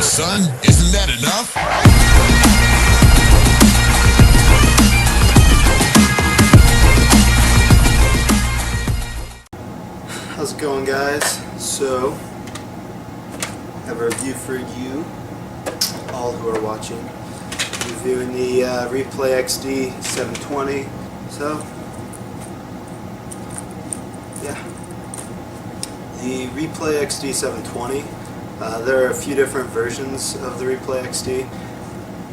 son. Isn't that enough? How's it going, guys? So, I have a review for you, all who are watching. Reviewing the Replay XD 720. So, yeah. The Replay XD 720. There are a few different versions of the Replay XD,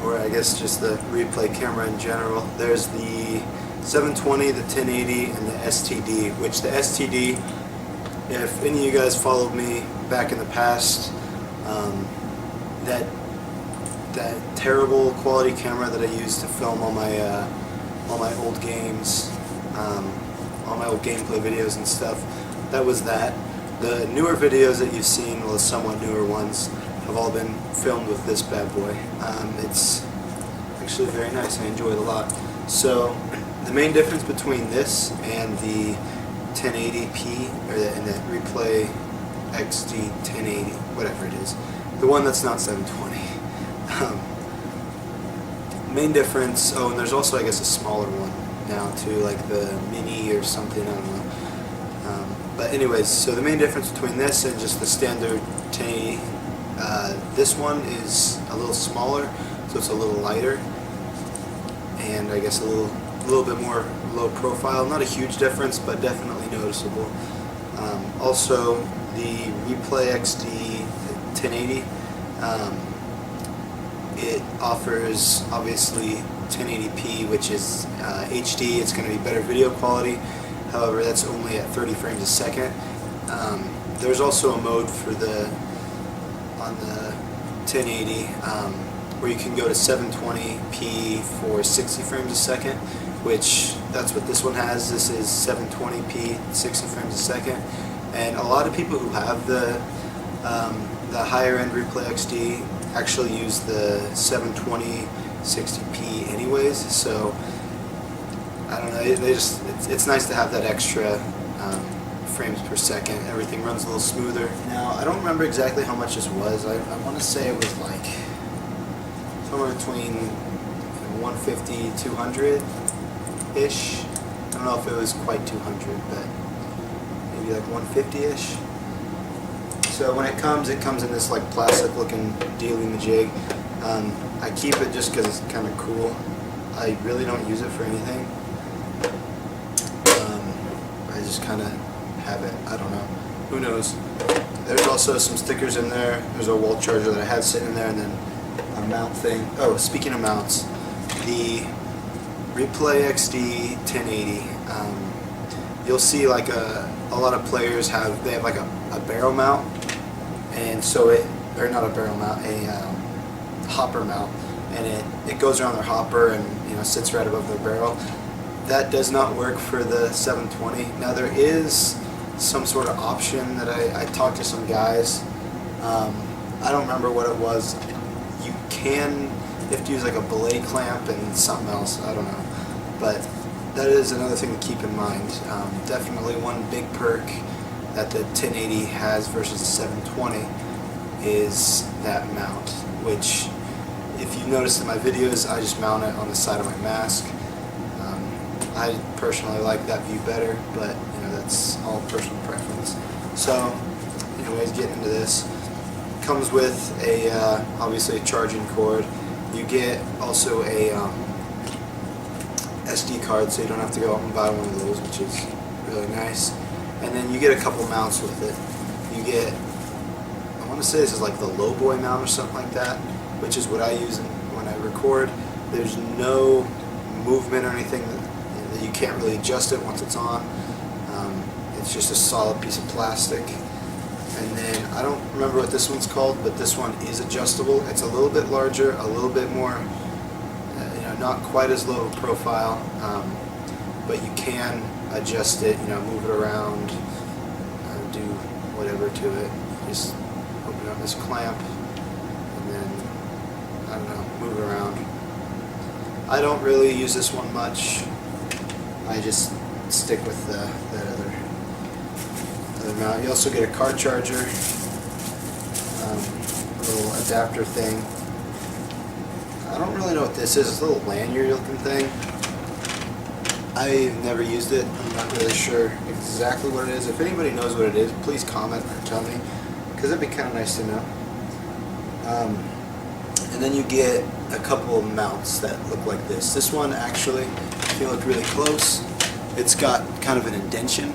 or I guess just the Replay camera in general. There's the 720, the 1080, and the STD, which the STD, if any of you guys followed me back in the past, that terrible quality camera that I used to film all my old games, all my old gameplay videos and stuff, that was that. The newer videos that you've seen, well, the somewhat newer ones, have all been filmed with this bad boy. It's actually very nice. I enjoy it a lot. So the main difference between this and the 1080p, and the Replay XD 1080, whatever it is, the one that's not 720. Main difference, oh, and there's also, I guess, a smaller one now too, like the Mini or something, I don't know. But anyways, so the main difference between this and just the standard 1080, this one is a little smaller, so it's a little lighter, and I guess a little bit more low profile. Not a huge difference, but definitely noticeable. Also, the Replay XD 1080, it offers obviously 1080p, which is HD. It's going to be better video quality. However, that's only at 30 frames a second. There's also a mode for on the 1080 where you can go to 720p for 60 frames a second, which that's what this one has. This is 720p, 60 frames a second, and a lot of people who have the higher end Replay XD actually use the 720 60p anyways. So I don't know, it's nice to have that extra frames per second. Everything runs a little smoother. Now, I don't remember exactly how much this was. I want to say it was like somewhere between 150, 200-ish. I don't know if it was quite 200, but maybe like 150-ish. So when it comes in this like plastic looking dealy-majig. I keep it just because it's kind of cool. I really don't use it for anything. I just kind of have it. I don't know. Who knows? There's also some stickers in there. There's a wall charger that I had sitting in there, and then a mount thing. Oh, speaking of mounts, the Replay XD 1080. You'll see like a lot of players have like a barrel mount, and so or not a barrel mount, a hopper mount, and it goes around their hopper and sits right above their barrel. That does not work for the 720. Now there is some sort of option that I talked to some guys. I don't remember what it was. You have to use like a belay clamp and something else. I don't know, but that is another thing to keep in mind. Definitely one big perk that the 1080 has versus the 720 is that mount, which, if you noticed in my videos, I just mount it on the side of my mask. I personally like that view better, but that's all personal preference. So, anyways, getting into this, comes with obviously a charging cord. You get also a SD card, so you don't have to go out and buy one of those, which is really nice. And then you get a couple mounts with it. You get, I want to say this is like the low boy mount or something like that, which is what I use when I record. There's no movement or anything that you can't really adjust it once it's on. It's just a solid piece of plastic. And then I don't remember what this one's called, but this one is adjustable. It's a little bit larger, a little bit more, not quite as low profile, but you can adjust it, move it around, do whatever to it. Just open up this clamp and then, I don't know, move it around. I don't really use this one much. I just stick with that other mount. You also get a car charger, little adapter thing. I don't really know what this is. It's a little lanyard looking thing. I've never used it. I'm not really sure exactly what it is. If anybody knows what it is, please comment or tell me, because it'd be kind of nice to know. And then you get a couple of mounts that look like this. This one actually, if you look really close, it's got kind of an indentation.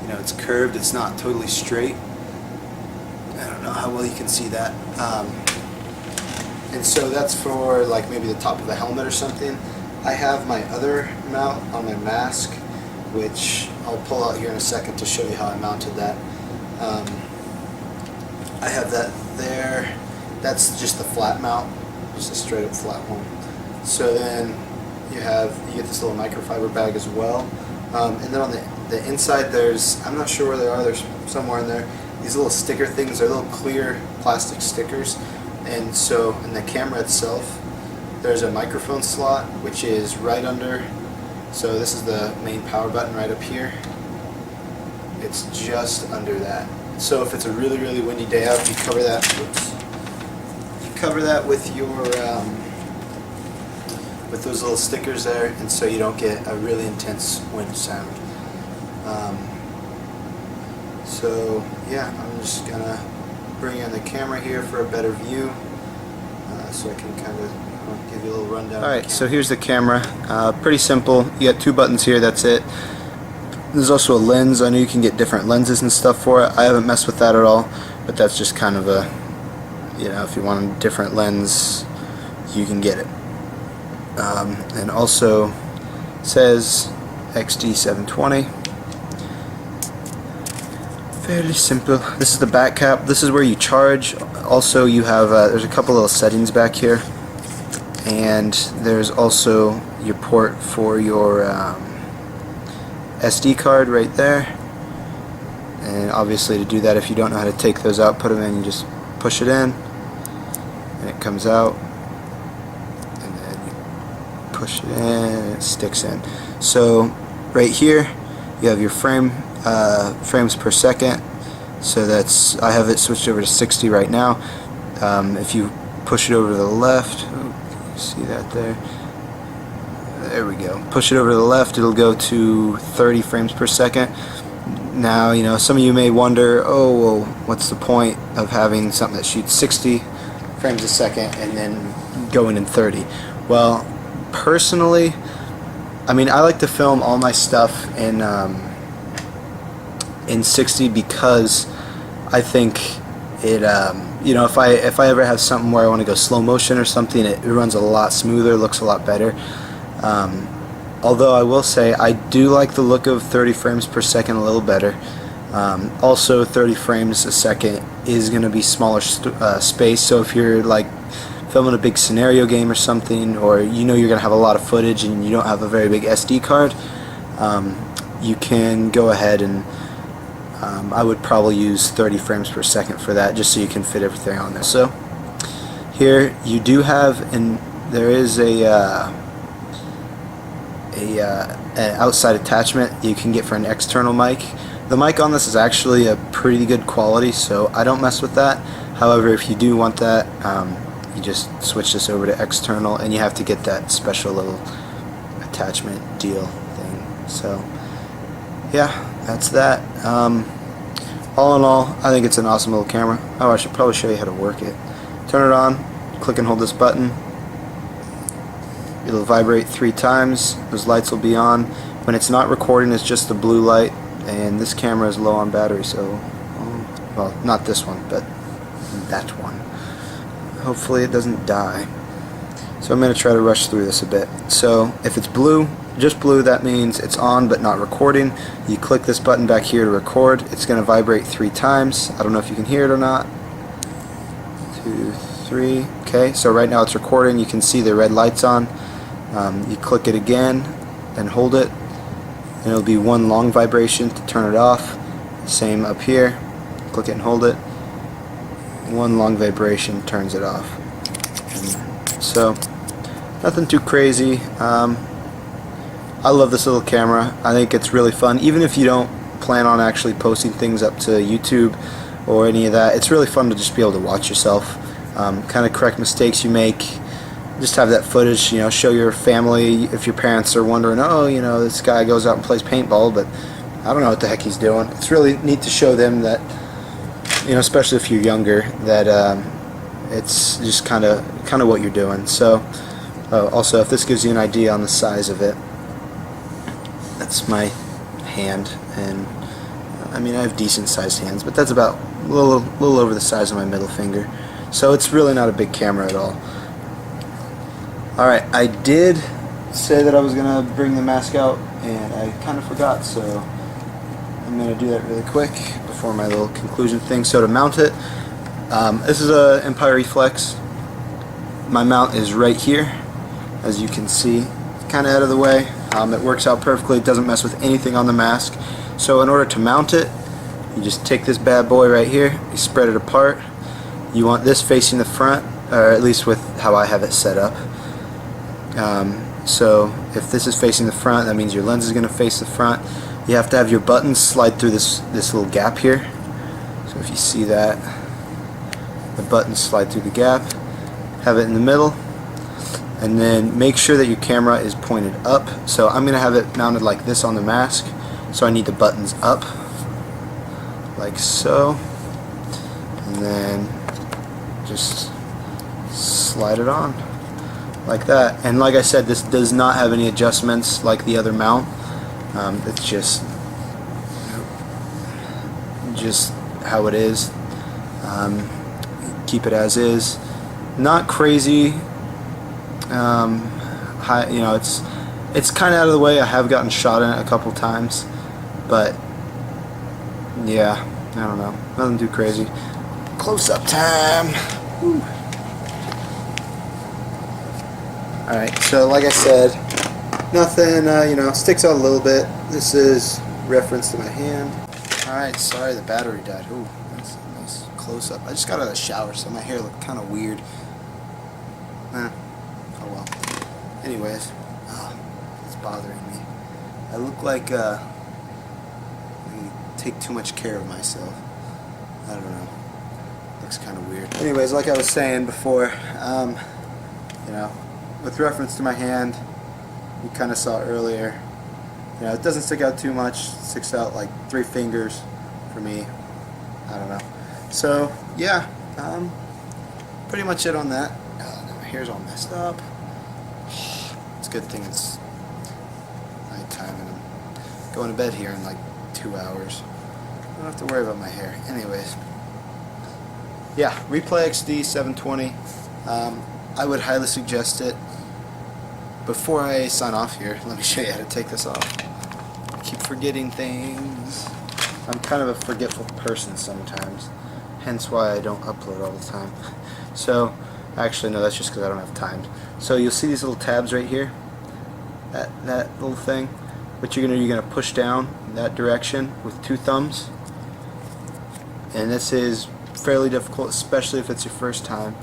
You know, it's curved. It's not totally straight. I don't know how well you can see that. And so that's for like maybe the top of a helmet or something. I have my other mount on my mask, which I'll pull out here in a second to show you how I mounted that. I have that there. That's just the flat mount, just a straight up flat one. So then you get this little microfiber bag as well. And then on the inside I'm not sure where they are, there's somewhere in there, these little sticker things. They're little clear plastic stickers. And so in the camera itself, there's a microphone slot, which is right under. So this is the main power button right up here. It's just under that. So if it's a really, really windy day out, you cover that. Oops, you cover that with your with those little stickers there, and so you don't get a really intense wind sound. So yeah, I'm just gonna bring in the camera here for a better view, so I can kind of give you a little rundown. Alright, so here's the camera. Pretty simple. You got two buttons here, that's it. There's also a lens. I know you can get different lenses and stuff for it. I haven't messed with that at all, but that's just kind of a, you know, if you want a different lens, you can get it. And also says XD720. Fairly simple. This is the back cap. This is where you charge. Also, you have there's a couple little settings back here, and there's also your port for your SD card right there. And obviously, to do that, if you don't know how to take those out, put them in. You just push it in, and it comes out, and then you push it in, and it sticks in. So right here, you have your frames per second. So that's, I have it switched over to 60 right now. If you push it over to the left, see that there? There we go. Push it over to the left, it'll go to 30 frames per second. Now, you know, some of you may wonder, oh, well, what's the point of having something that shoots 60 frames a second and then going in 30? Well, personally, I mean, I like to film all my stuff in 60 because I think it, you know, if I ever have something where I want to go slow motion or something, it runs a lot smoother, looks a lot better. Although I will say I do like the look of 30 frames per second a little better. Also, 30 frames a second is going to be smaller space, so if you're like filming a big scenario game or something, or you know you're going to have a lot of footage and you don't have a very big SD card, you can go ahead and I would probably use 30 frames per second for that, just so you can fit everything on there. So here you do have, and there is an outside attachment you can get for an external mic. The mic on this is actually a pretty good quality, so I don't mess with that. However, if you do want that, you just switch this over to external, and you have to get that special little attachment deal thing. So yeah, that's that. All in all, I think it's an awesome little camera. Oh, I should probably show you how to work it. Turn it on, click and hold this button. It'll vibrate 3 times. Those lights will be on. When it's not recording, it's just the blue light, and this camera is low on battery, so, well, not this one, but that one. Hopefully it doesn't die. So I'm going to try to rush through this a bit. So if it's blue, just blue, that means it's on but not recording. You click this button back here to record. It's going to vibrate 3 times. I don't know if you can hear it or not. 2, 3. Okay, so right now it's recording. You can see the red lights on. You click it again and hold it, and it'll be 1 long vibration to turn it off. Same up here. Click it and hold it. 1 long vibration turns it off. So nothing too crazy. I love this little camera. I think it's really fun. Even if you don't plan on actually posting things up to YouTube or any of that, it's really fun to just be able to watch yourself. kind of correct mistakes you make. Just have that footage, you know, show your family if your parents are wondering, oh, you know, this guy goes out and plays paintball, but I don't know what the heck he's doing. It's really neat to show them that, you know, especially if you're younger, that it's just kind of what you're doing. So, also, if this gives you an idea on the size of it, that's my hand, and I mean I have decent sized hands, but that's about a little over the size of my middle finger. So it's really not a big camera at all. Alright, I did say that I was going to bring the mask out, and I kind of forgot, so I'm going to do that really quick before my little conclusion thing. So to mount it, this is a Empire Reflex. My mount is right here, as you can see, kind of out of the way. It works out perfectly. It doesn't mess with anything on the mask. So in order to mount it, you just take this bad boy right here, you spread it apart. You want this facing the front, or at least with how I have it set up. So if this is facing the front, that means your lens is going to face the front. You have to have your buttons slide through this little gap here. So if you see that, the buttons slide through the gap. Have it in the middle, and then make sure that your camera is pointed up. So I'm going to have it mounted like this on the mask, so I need the buttons up, like so, and then just slide it on like that. And like I said, this does not have any adjustments like the other mount. It's just how it is. Keep it as is. Not crazy. High, you know, it's kind of out of the way. I have gotten shot in it a couple times, but yeah, I don't know, nothing too crazy. Close-up time. Woo. Alright, so like I said, nothing, you know, sticks out a little bit. This is reference to my hand. Alright, sorry the battery died. Ooh, that's a nice close-up. I just got out of the shower, so my hair looked kind of weird. Oh well. Anyways, it's bothering me. I look like I take too much care of myself. I don't know. Looks kind of weird. Anyways, like I was saying before, you know, with reference to my hand, you kind of saw earlier, you know, it doesn't stick out too much. It sticks out like 3 fingers for me. I don't know. So yeah, pretty much it on that. Now my hair's all messed up. It's a good thing it's nighttime and I'm going to bed here in like 2 hours. I don't have to worry about my hair. Anyways, yeah, Replay XD 720. I would highly suggest it. Before I sign off here, let me show you how to take this off. I keep forgetting things. I'm kind of a forgetful person sometimes, hence why I don't upload all the time. So, actually no, that's just because I don't have time. So you'll see these little tabs right here, that little thing. What you're gonna push down in that direction with 2 thumbs, and this is fairly difficult, especially if it's your first time.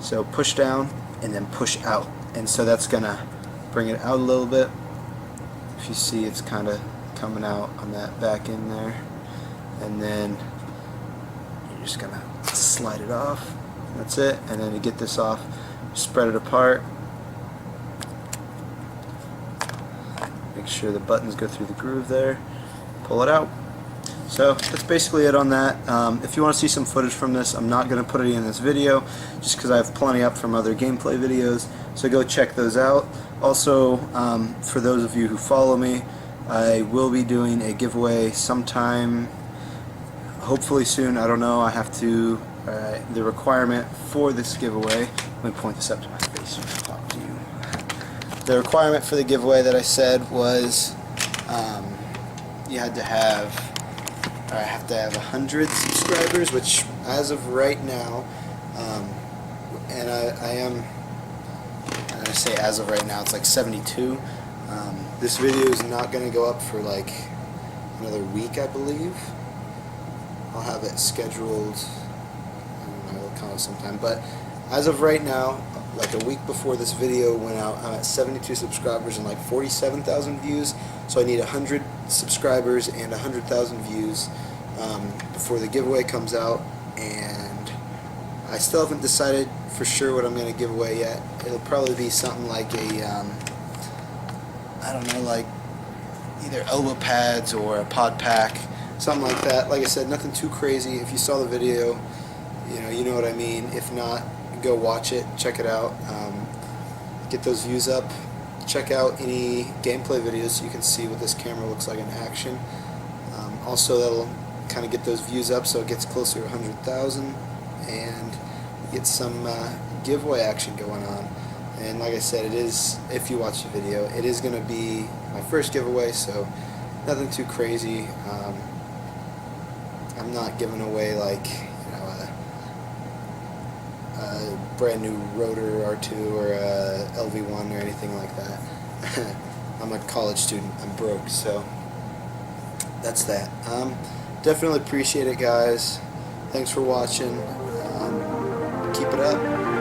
So push down and then push out, and so that's gonna bring it out a little bit. If you see, it's kind of coming out on that back end there, and then you're just gonna slide it off. That's it. And then to get this off, spread it apart. Make sure the buttons go through the groove there. Pull it out. So that's basically it on that. If you want to see some footage from this, I'm not going to put it in this video just because I have plenty up from other gameplay videos, so go check those out. Also, for those of you who follow me, I will be doing a giveaway sometime, hopefully soon. I don't know. I have to, the requirement for this giveaway, let me point this up to my face so I can talk to you. The requirement for the giveaway that I said was you had to have, I have to have 100 subscribers, which as of right now, and I say as of right now, it's like 72. This video is not going to go up for like another week, I believe. I'll have it scheduled, I don't know, it'll come out sometime, but as of right now, like a week before this video went out, I'm at 72 subscribers and like 47,000 views, so I need 100 subscribers and 100,000 views before the giveaway comes out, and I still haven't decided for sure what I'm going to give away yet. It'll probably be something like a, I don't know, like either elbow pads or a pod pack, something like that. Like I said, nothing too crazy. If you saw the video, you know what I mean. If not, go watch it, check it out, get those views up. Check out any gameplay videos so you can see what this camera looks like in action. Also, that'll kind of get those views up so it gets closer to 100,000 and get some giveaway action going on. And like I said, it is, if you watch the video, it is going to be my first giveaway, so nothing too crazy. I'm not giving away like a brand new Rotor R2 or a LV1 or anything like that. I'm a college student. I'm broke, so that's that. Definitely appreciate it, guys. Thanks for watching. Keep it up.